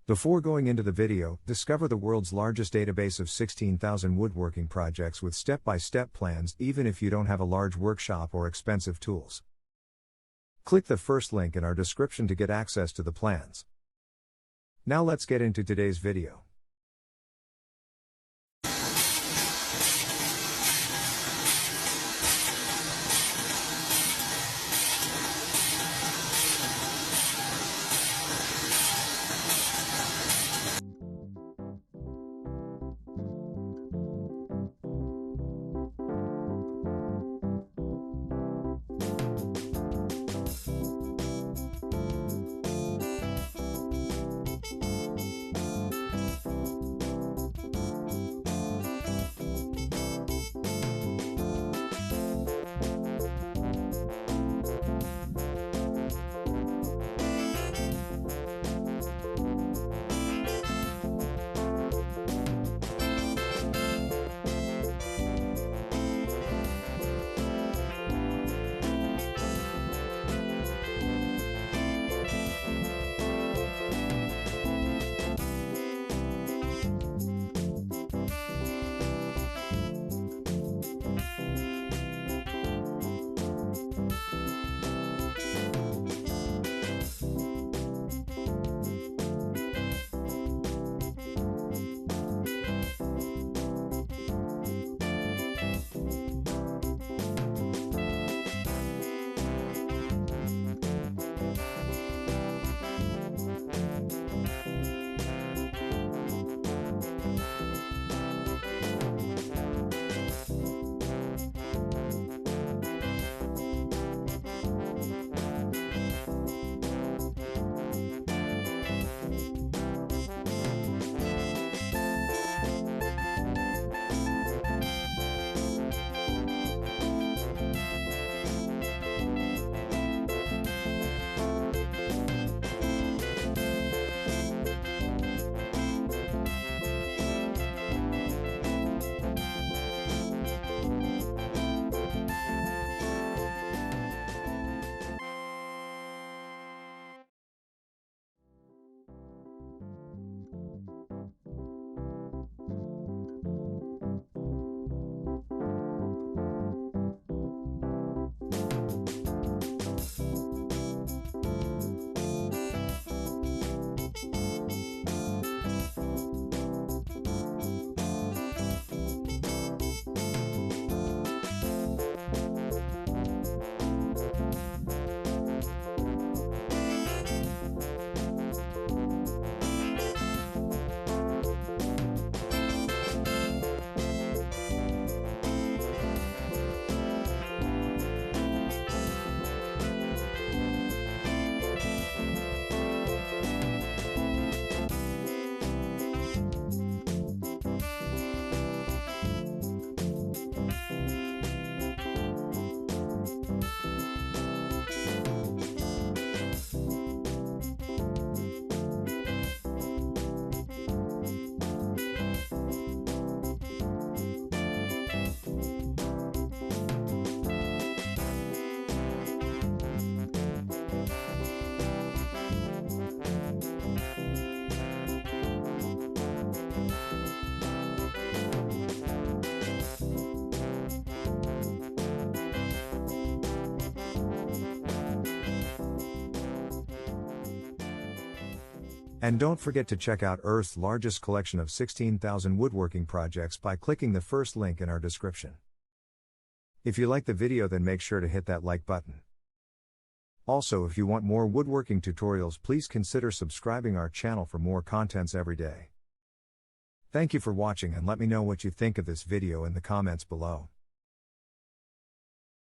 Before going into the video, discover the world's largest database of 16,000 woodworking projects with step-by-step plans even if you don't have a large workshop or expensive tools. Click the first link in our description to get access to the plans. Now let's get into today's video. And don't forget to check out Earth's largest collection of 16,000 woodworking projects by clicking the first link in our description. If you like the video, then make sure to hit that like button. Also, if you want more woodworking tutorials, please consider subscribing our channel for more contents every day. Thank you for watching, and let me know what you think of this video in the comments below.